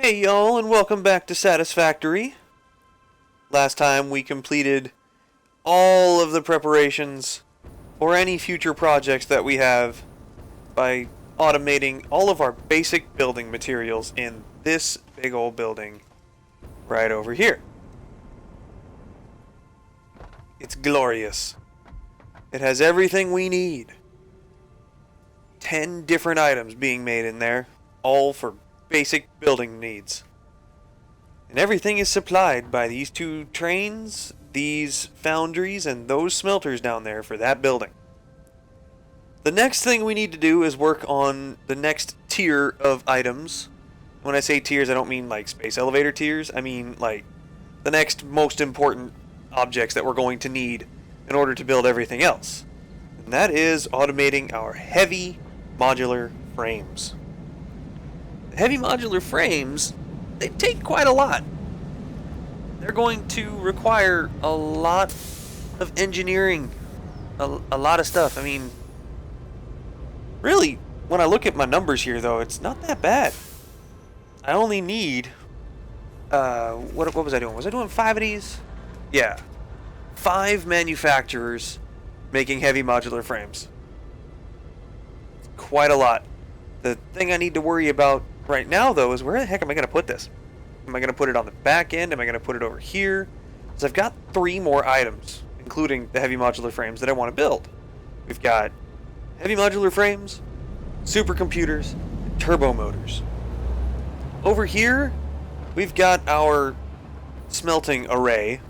Hey y'all, and welcome back to Satisfactory. Last time we completed all of the preparations for any future projects that we have by automating all of our basic building materials in this big old building right over here. It's glorious. It has everything we need. 10 different items being made in there, all for basic building needs. And everything is supplied by these two trains, these foundries, and those smelters down there for that building. The next thing we need to do is work on the next tier of items. When I say tiers, I don't mean like space elevator tiers. I mean like the next most important objects that we're going to need in order to build everything else. And that is automating our heavy modular frames. Heavy modular frames, they take quite a lot. They're going to require a lot of engineering, a lot of stuff. I mean, really, when I look at my numbers here, though, it's not that bad. I only need, what was I doing? Was I doing 5 of these? Yeah. 5 manufacturers making heavy modular frames. Quite a lot. The thing I need to worry about right now, though, is where the heck am I going to put this? Am I going to put it on the back end? Am I going to put it over here? Because I've got 3 more items, including the heavy modular frames that I want to build. We've got heavy modular frames, supercomputers, and turbo motors. Over here, we've got our smelting array,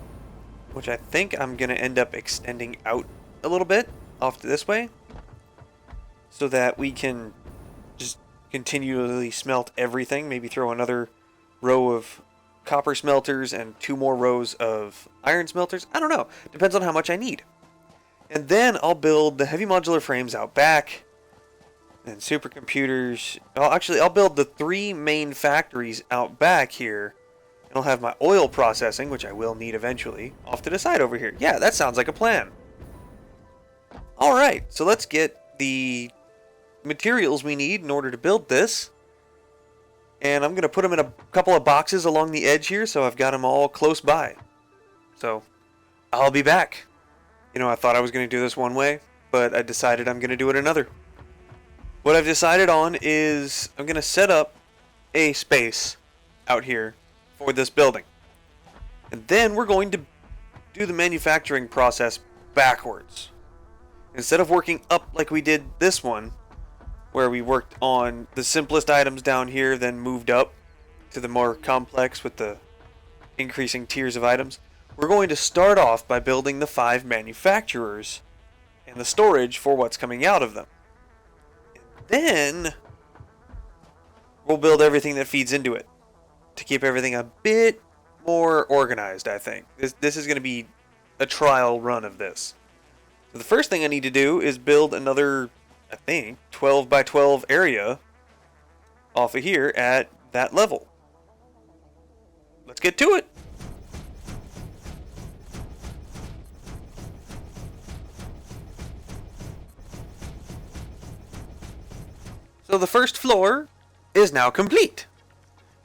which I think I'm going to end up extending out a little bit off to this way, so that we can just continually smelt everything. Maybe throw another row of copper smelters and 2 more rows of iron smelters. I don't know. Depends on how much I need. And then I'll build the heavy modular frames out back and supercomputers. I'll build the 3 main factories out back here. And I'll have my oil processing, which I will need eventually, off to the side over here. Yeah, that sounds like a plan. Alright, so let's get the materials we need in order to build this. And I'm going to put them in a couple of boxes along the edge here, so I've got them all close by. So, I'll be back. You know, I thought I was going to do this one way, but I decided I'm going to do it another. What I've decided on is I'm going to set up a space out here for this building. And then we're going to do the manufacturing process backwards. Instead of working up like we did this one, where we worked on the simplest items down here, then moved up to the more complex with the increasing tiers of items, we're going to start off by building the 5 manufacturers and the storage for what's coming out of them. And then we'll build everything that feeds into it to keep everything a bit more organized, I think. This is going to be a trial run of this. So the first thing I need to do is build another, I think, 12 by 12 area off of here at that level. Let's get to it. So the first floor is now complete.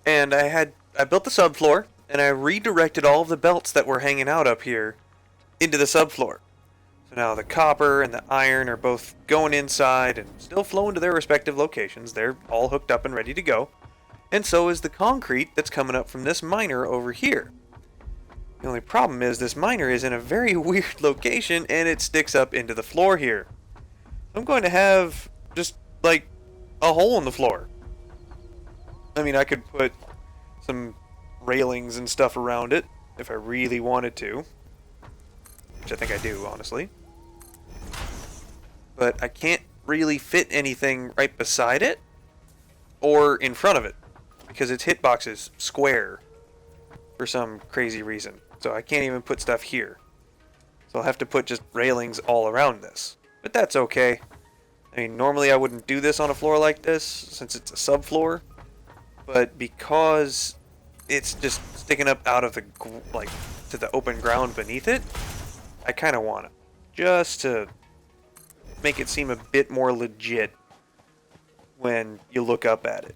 And I built the subfloor, and I redirected all of the belts that were hanging out up here into the subfloor. So now the copper and the iron are both going inside and still flowing to their respective locations. They're all hooked up and ready to go. And so is the concrete that's coming up from this miner over here. The only problem is this miner is in a very weird location and it sticks up into the floor here. I'm going to have just like a hole in the floor. I mean, I could put some railings and stuff around it if I really wanted to. Which I think I do, honestly. But I can't really fit anything right beside it or in front of it because its hitbox is square for some crazy reason. So I can't even put stuff here. So I'll have to put just railings all around this. But that's okay. I mean, normally I wouldn't do this on a floor like this since it's a subfloor. But because it's just sticking up out of the, like, to the open ground beneath it, I kind of want it. Just to make it seem a bit more legit when you look up at it.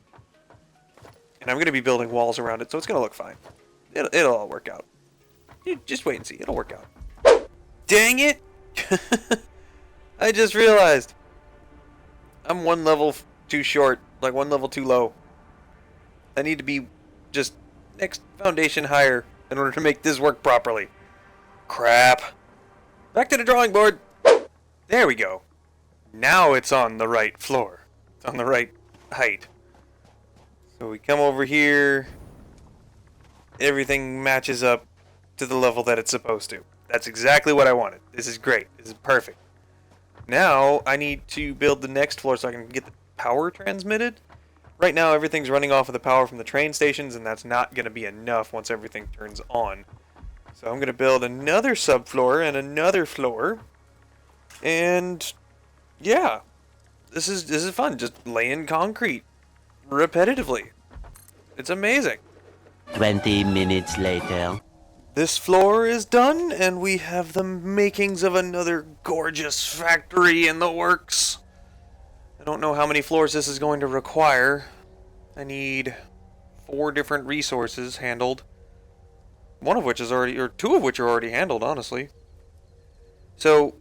And I'm going to be building walls around it, so it's going to look fine. It'll all work out. You just wait and see. It'll work out. Dang it! I just realized. I'm one level too short. Like one level too low. I need to be just next foundation higher in order to make this work properly. Crap. Back to the drawing board. There we go. Now it's on the right floor. It's on the right height. So we come over here. Everything matches up to the level that it's supposed to. That's exactly what I wanted. This is great. This is perfect. Now I need to build the next floor so I can get the power transmitted. Right now everything's running off of the power from the train stations, and that's not going to be enough once everything turns on. So I'm going to build another subfloor and another floor. And yeah, this is fun. Just laying concrete repetitively. It's amazing. 20 minutes later. This floor is done, and we have the makings of another gorgeous factory in the works. I don't know how many floors this is going to require. I need 4 different resources handled. One of which is already, or 2 of which are already handled, honestly. So,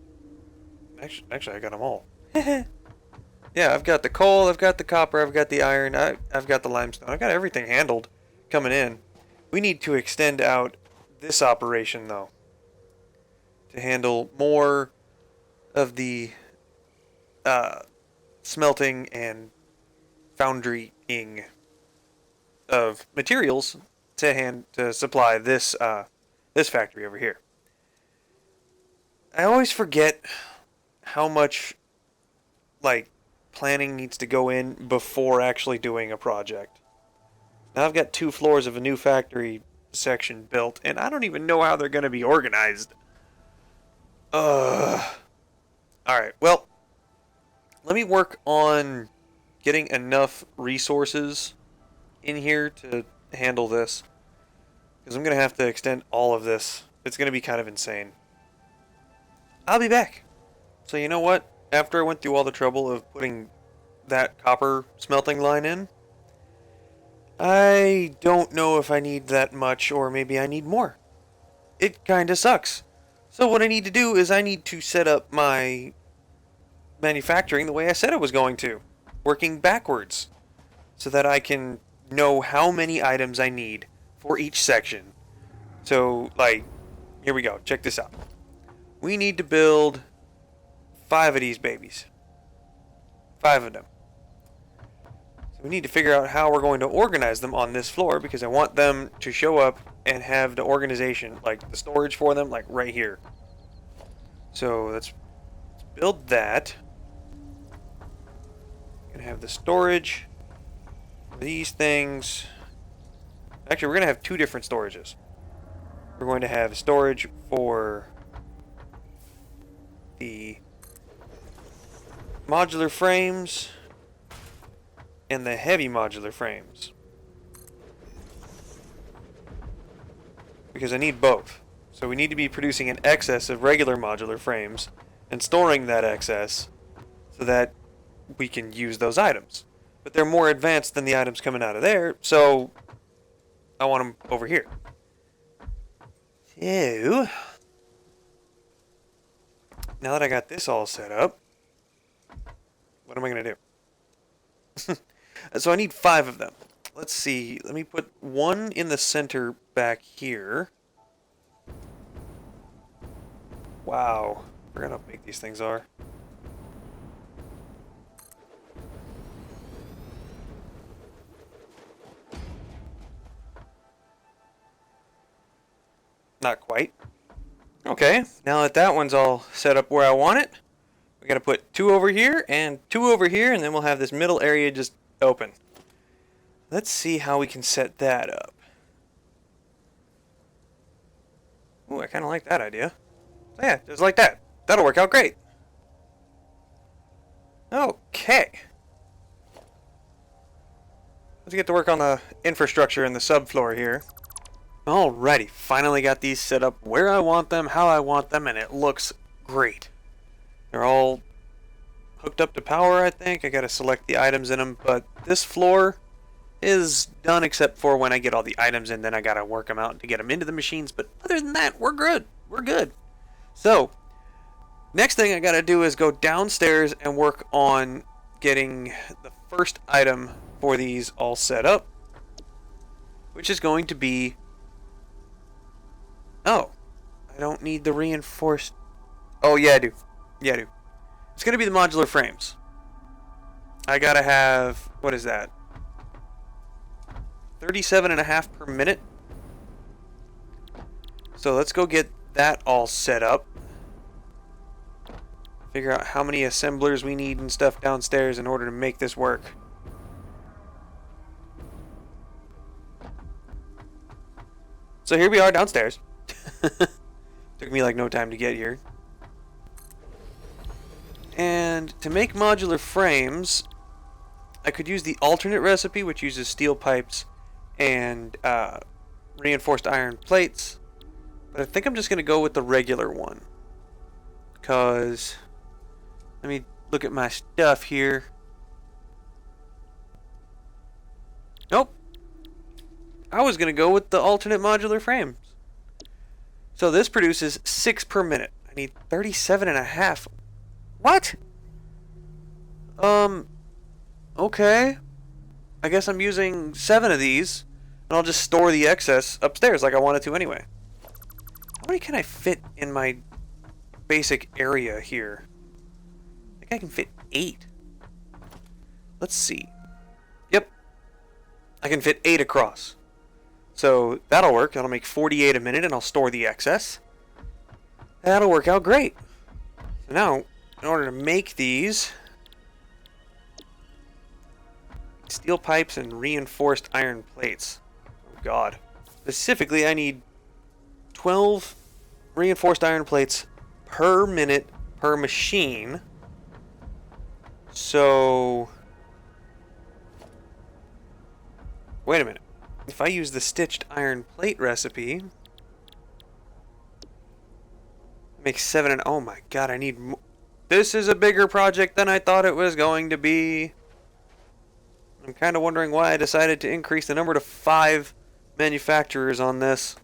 actually I got them all. Yeah, I've got the coal, I've got the copper, I've got the iron, I've got the limestone. I've got everything handled coming in. We need to extend out this operation, though, to handle more of the smelting and foundrying of materials to supply this this factory over here. I always forget how much like planning needs to go in before actually doing a project. Now I've got 2 floors of a new factory section built, and I don't even know how they're going to be organized. Alright, well, let me work on getting enough resources in here to handle this, because I'm going to have to extend all of this. It's going to be kind of insane. I'll be back. So you know what? After I went through all the trouble of putting that copper smelting line in, I don't know if I need that much, or maybe I need more. It kinda sucks. So what I need to do is I need to set up my manufacturing the way I said I was going to, working backwards, so that I can know how many items I need for each section. So, like, here we go, check this out. We need to build 5 of these babies. 5 of them. So we need to figure out how we're going to organize them on this floor, because I want them to show up and have the organization, like the storage for them, like right here. So let's build that. Gonna have the storage for these things. Actually, we're gonna have 2 different storages. We're going to have storage for the modular frames and the heavy modular frames, because I need both. So we need to be producing an excess of regular modular frames and storing that excess so that we can use those items. But they're more advanced than the items coming out of there, so I want them over here. So now that I got this all set up, what am I going to do? So I need 5 of them. Let's see. Let me put 1 in the center back here. Wow. I forgot how big these things are. Not quite. Okay, now that that one's all set up where I want it, we gotta put 2 over here and 2 over here, and then we'll have this middle area just open. Let's see how we can set that up. Ooh, I kind of like that idea. So yeah, just like that. That'll work out great. Okay. Let's get to work on the infrastructure in the subfloor here. Alrighty, finally got these set up where I want them, how I want them, and it looks great. They're all hooked up to power, I think. I gotta select the items in them, but this floor is done except for when I get all the items in, then I gotta work them out to get them into the machines. But other than that, we're good. We're good. So, next thing I gotta do is go downstairs and work on getting the first item for these all set up, which is going to be... Oh, I don't need the reinforced... Oh, yeah, I do. Yeah, I do. It's going to be the modular frames. I gotta have... What is that? 37.5 per minute. So let's go get that all set up. Figure out how many assemblers we need and stuff downstairs in order to make this work. So here we are downstairs. Took me like no time to get here. And to make modular frames, I could use the alternate recipe, which uses steel pipes and reinforced iron plates. But I think I'm just going to go with the regular one. Because, let me look at my stuff here. Nope. I was going to go with the alternate modular frames. So this produces 6 per minute. I need 37.5. What? Okay. I guess I'm using 7 of these, and I'll just store the excess upstairs like I wanted to anyway. How many can I fit in my basic area here? I think I can fit 8. Let's see. Yep. I can fit 8 across. So that'll work. That'll make 48 a minute, and I'll store the excess. That'll work out great. So now, in order to make these, steel pipes and reinforced iron plates. Oh god. Specifically, I need 12 reinforced iron plates per minute per machine. So, wait a minute. If I use the stitched iron plate recipe, make 7 and oh my god, I need more. This is a bigger project than I thought it was going to be. I'm kind of wondering why I decided to increase the number to 5 manufacturers on this.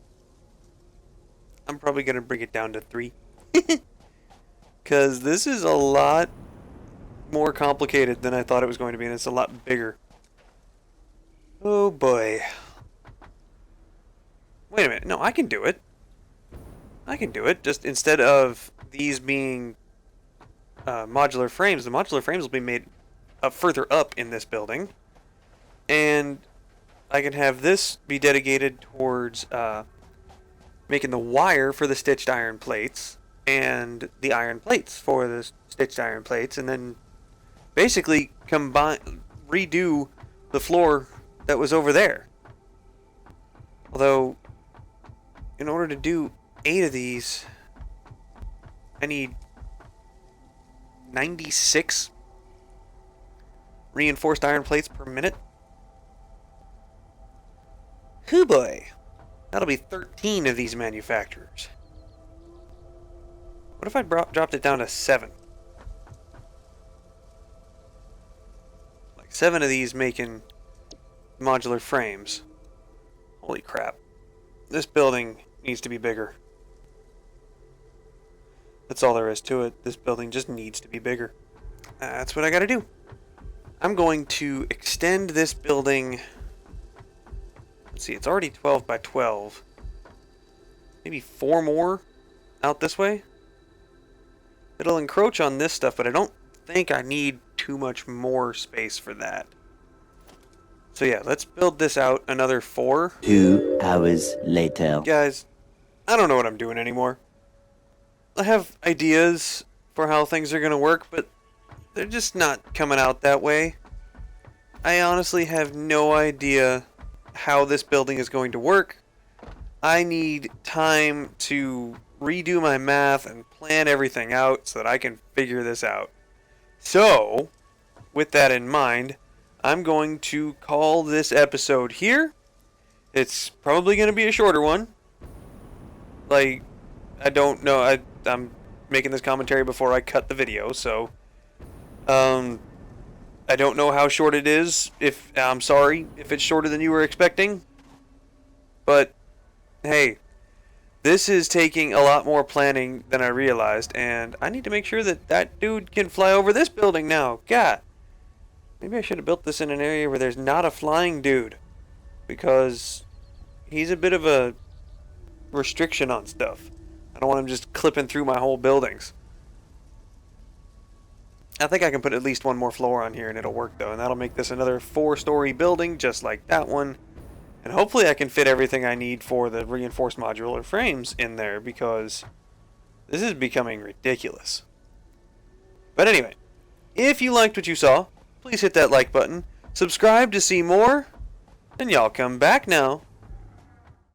I'm probably going to bring it down to 3. Because this is a lot more complicated than I thought it was going to be, and it's a lot bigger. Oh boy. Wait a minute. No, I can do it. I can do it. Just instead of these being modular frames, the modular frames will be made further up in this building. And I can have this be dedicated towards making the wire for the stitched iron plates and the iron plates for the stitched iron plates, and then basically redo the floor that was over there. Although, in order to do 8 of these, I need 96 reinforced iron plates per minute. Hoo boy. That'll be 13 of these manufacturers. What if I dropped it down to 7? Like 7 of these making modular frames. Holy crap. This building needs to be bigger. That's all there is to it. This building just needs to be bigger. That's what I gotta do. I'm going to extend this building. Let's see, it's already 12 by 12. Maybe 4 more out this way. It'll encroach on this stuff, but I don't think I need too much more space for that. So yeah, let's build this out another 4. 2 hours later. Guys, I don't know what I'm doing anymore. I have ideas for how things are going to work, but they're just not coming out that way. I honestly have no idea how this building is going to work. I need time to redo my math and plan everything out so that I can figure this out. So, with that in mind, I'm going to call this episode here. It's probably going to be a shorter one. Like, I don't know. I'm making this commentary before I cut the video, so I don't know how short it is. I'm sorry if it's shorter than you were expecting. But hey, this is taking a lot more planning than I realized, and I need to make sure that that dude can fly over this building now. God, maybe I should have built this in an area where there's not a flying dude, because he's a bit of a restriction on stuff. I don't want him just clipping through my whole buildings. I think I can put at least one more floor on here and it'll work though, and that'll make this another 4-story building just like that one. And hopefully I can fit everything I need for the reinforced modular frames in there, because this is becoming ridiculous. But anyway, if you liked what you saw, please hit that like button, subscribe to see more, and y'all come back now.